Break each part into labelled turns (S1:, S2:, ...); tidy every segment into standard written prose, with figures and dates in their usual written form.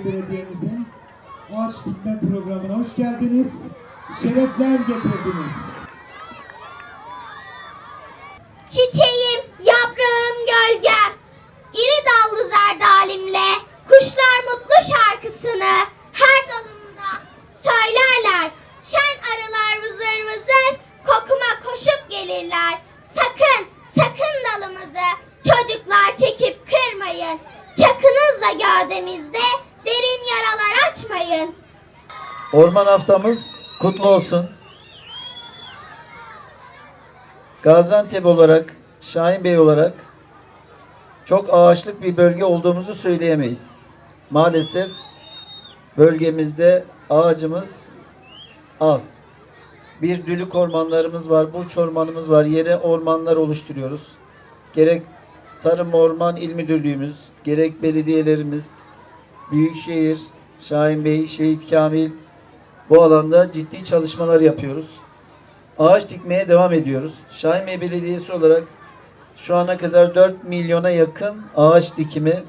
S1: Büyükşehir Belediye'mizin ağaç dikme programına hoş geldiniz. Şerefler getirdiniz.
S2: Çiçeğim, yaprağım, gölgem, iri dallı zerdalimle kuşlar mutlu şarkısını her dalımda söylerler. Şen arılar vızır vızır kokuma koşup gelirler. Sakın, sakın dalımızı çocuklar çekip kırmayın. Çakınızla gövdemizde derin yaralar açmayın.
S3: Orman haftamız kutlu olsun. Gaziantep olarak, Şahin Bey olarak çok ağaçlık bir bölge olduğumuzu söyleyemeyiz. Maalesef bölgemizde ağacımız az. Bir dülük ormanlarımız var, burç ormanımız var. Yere ormanlar oluşturuyoruz. Gerek Tarım Orman İl Müdürlüğümüz, gerek belediyelerimiz, Büyükşehir, Şahin Bey, Şehit Kamil, bu alanda ciddi çalışmalar yapıyoruz. Ağaç dikmeye devam ediyoruz. Şahin Bey Belediyesi olarak şu ana kadar 4 milyona yakın ağaç dikimi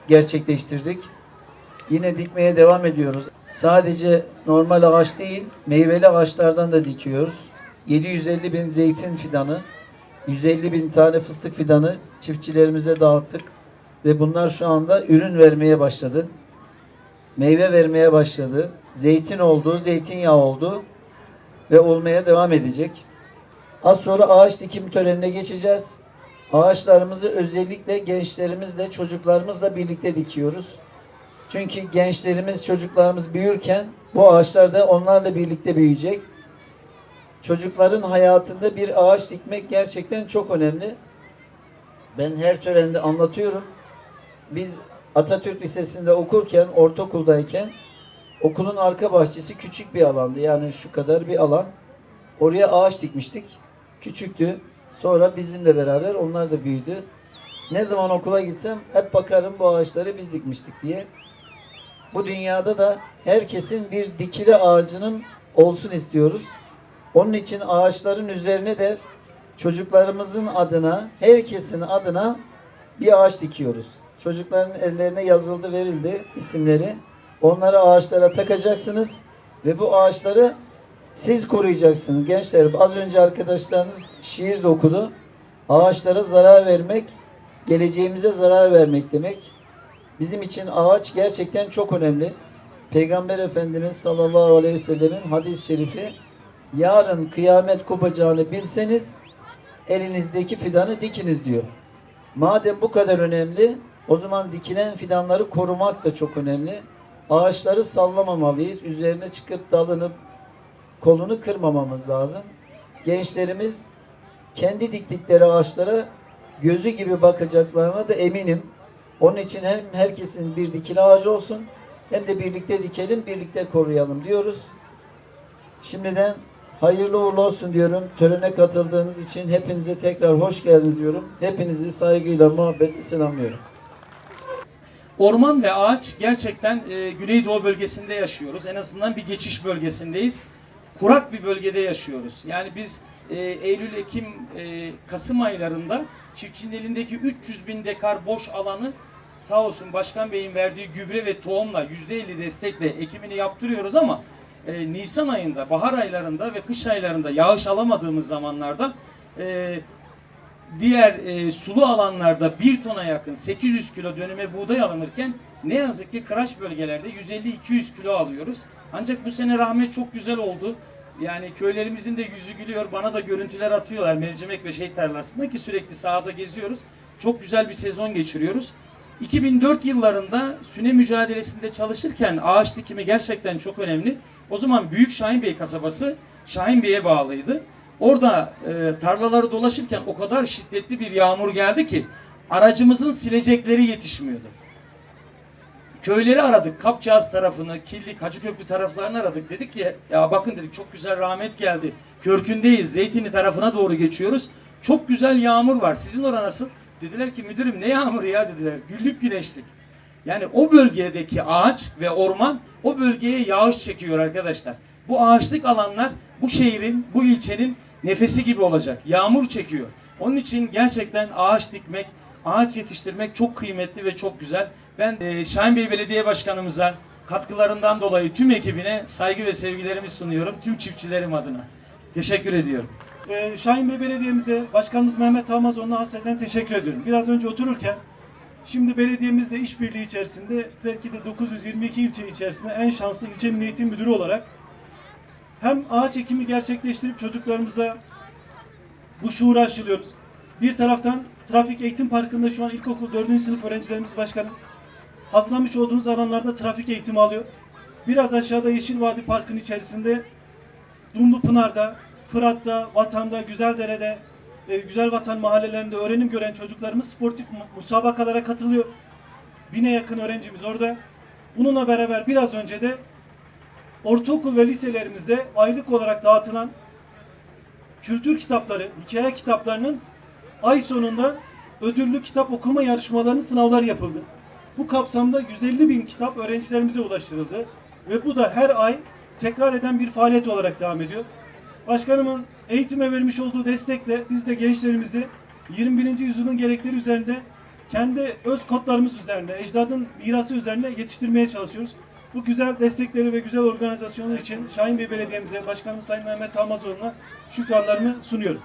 S3: gerçekleştirdik. Yine dikmeye devam ediyoruz. Sadece normal ağaç değil, meyveli ağaçlardan da dikiyoruz. 750 bin zeytin fidanı, 150 bin tane fıstık fidanı çiftçilerimize dağıttık. Ve bunlar şu anda ürün vermeye başladı. Meyve vermeye başladı. Zeytin oldu, zeytinyağı oldu ve olmaya devam edecek. Az sonra ağaç dikim törenine geçeceğiz. Ağaçlarımızı özellikle gençlerimizle, çocuklarımızla birlikte dikiyoruz. Çünkü gençlerimiz, çocuklarımız büyürken bu ağaçlar da onlarla birlikte büyüyecek. Çocukların hayatında bir ağaç dikmek gerçekten çok önemli. Ben her törende anlatıyorum. Biz Atatürk Lisesi'nde okurken, ortaokuldayken okulun arka bahçesi küçük bir alandı. Yani şu kadar bir alan. Oraya ağaç dikmiştik. Küçüktü. Sonra bizimle beraber onlar da büyüdü. Ne zaman okula gitsem hep bakarım bu ağaçları biz dikmiştik diye. Bu dünyada da herkesin bir dikili ağacının olsun istiyoruz. Onun için ağaçların üzerine de çocuklarımızın adına, herkesin adına bir ağaç dikiyoruz. Çocukların ellerine yazıldı, verildi isimleri. Onları ağaçlara takacaksınız ve bu ağaçları siz koruyacaksınız gençler. Az önce arkadaşlarınız şiir de okudu. Ağaçlara zarar vermek, geleceğimize zarar vermek demek. Bizim için ağaç gerçekten çok önemli. Peygamber Efendimiz sallallahu aleyhi ve sellemin hadis-i şerifi, yarın kıyamet kopacağını bilseniz elinizdeki fidanı dikiniz diyor. Madem bu kadar önemli, o zaman dikilen fidanları korumak da çok önemli. Ağaçları sallamamalıyız. Üzerine çıkıp dalını, kolunu kırmamamız lazım. Gençlerimiz kendi diktikleri ağaçlara gözü gibi bakacaklarına da eminim. Onun için hem herkesin bir dikili ağacı olsun, hem de birlikte dikelim, birlikte koruyalım diyoruz. Şimdiden hayırlı uğurlu olsun diyorum. Törene katıldığınız için hepinize tekrar hoş geldiniz diyorum. Hepinizi saygıyla, muhabbetle selamlıyorum.
S4: Orman ve ağaç gerçekten Güneydoğu bölgesinde yaşıyoruz. En azından bir geçiş bölgesindeyiz. Kurak bir bölgede yaşıyoruz. Yani biz Eylül, Ekim, Kasım aylarında çiftçinin elindeki 300 bin dekar boş alanı sağ olsun Başkan Bey'in verdiği gübre ve tohumla %50 destekle ekimini yaptırıyoruz ama Nisan ayında, bahar aylarında ve kış aylarında yağış alamadığımız zamanlarda diğer sulu alanlarda 1 tona yakın 800 kilo dönüme buğday alınırken ne yazık ki kıraç bölgelerde 150-200 kilo alıyoruz. Ancak bu sene rahmet çok güzel oldu. Yani köylerimizin de yüzü gülüyor. Bana da görüntüler atıyorlar mercimek ve şey tarlasında ki sürekli sahada geziyoruz. Çok güzel bir sezon geçiriyoruz. 2004 yıllarında süne mücadelesinde çalışırken ağaç dikimi gerçekten çok önemli. O zaman Büyük Şahinbey kasabası Şahin Bey'e bağlıydı. Orada tarlaları dolaşırken o kadar şiddetli bir yağmur geldi ki aracımızın silecekleri yetişmiyordu. Köyleri aradık. Kapçağız tarafını, Killik, Hacıköprü taraflarını aradık. Dedik ki ya bakın dedik çok güzel rahmet geldi. Körkündeyiz. Zeytinli tarafına doğru geçiyoruz. Çok güzel yağmur var. Sizin orası nasıl? Dediler ki müdürüm ne yağmuru ya dediler. Güllük güneşlik. Yani o bölgedeki ağaç ve orman o bölgeye yağış çekiyor arkadaşlar. Bu ağaçlık alanlar bu şehrin, bu ilçenin nefesi gibi olacak. Yağmur çekiyor. Onun için gerçekten ağaç dikmek ağaç yetiştirmek çok kıymetli ve çok güzel. Ben Şahin Bey Belediye Başkanımıza katkılarından dolayı tüm ekibine saygı ve sevgilerimi sunuyorum. Tüm çiftçilerim adına. Teşekkür ediyorum.
S5: Şahin Bey Belediye'mize, Başkanımız Mehmet Almazoğlu'na hasreten teşekkür ediyorum. Biraz önce otururken, şimdi belediyemizle işbirliği içerisinde belki de 922 ilçe içerisinde en şanslı ilçe Milli Eğitim Müdürü olarak hem ağaç ekimi gerçekleştirip çocuklarımıza bu şuuru aşılıyoruz. Bir taraftan Trafik Eğitim Parkı'nda şu an ilkokul 4. sınıf öğrencilerimiz başkanım hazırlamış olduğunuz alanlarda trafik eğitimi alıyor. Biraz aşağıda Yeşil Vadi Parkı'nın içerisinde Dumlupınar'da, Fırat'ta, Vatan'da, Güzeldere'de, Güzel Vatan mahallelerinde öğrenim gören çocuklarımız sportif musabakalara katılıyor. 1000'e yakın öğrencimiz orada. Bununla beraber biraz önce de ortaokul ve liselerimizde aylık olarak dağıtılan kültür kitapları, hikaye kitaplarının ay sonunda ödüllü kitap okuma yarışmalarının sınavları yapıldı. Bu kapsamda 150.000 kitap öğrencilerimize ulaştırıldı ve bu da her ay tekrar eden bir faaliyet olarak devam ediyor. Başkanımın eğitime vermiş olduğu destekle biz de gençlerimizi 21. yüzyılın gerekleri üzerinde kendi öz kodlarımız üzerinde, ecdadın mirası üzerine yetiştirmeye çalışıyoruz. Bu güzel destekleri ve güzel organizasyonu için Şahin Bey Belediye'mize, Başkanımız Sayın Mehmet Almazoğlu'na şükranlarımı sunuyorum.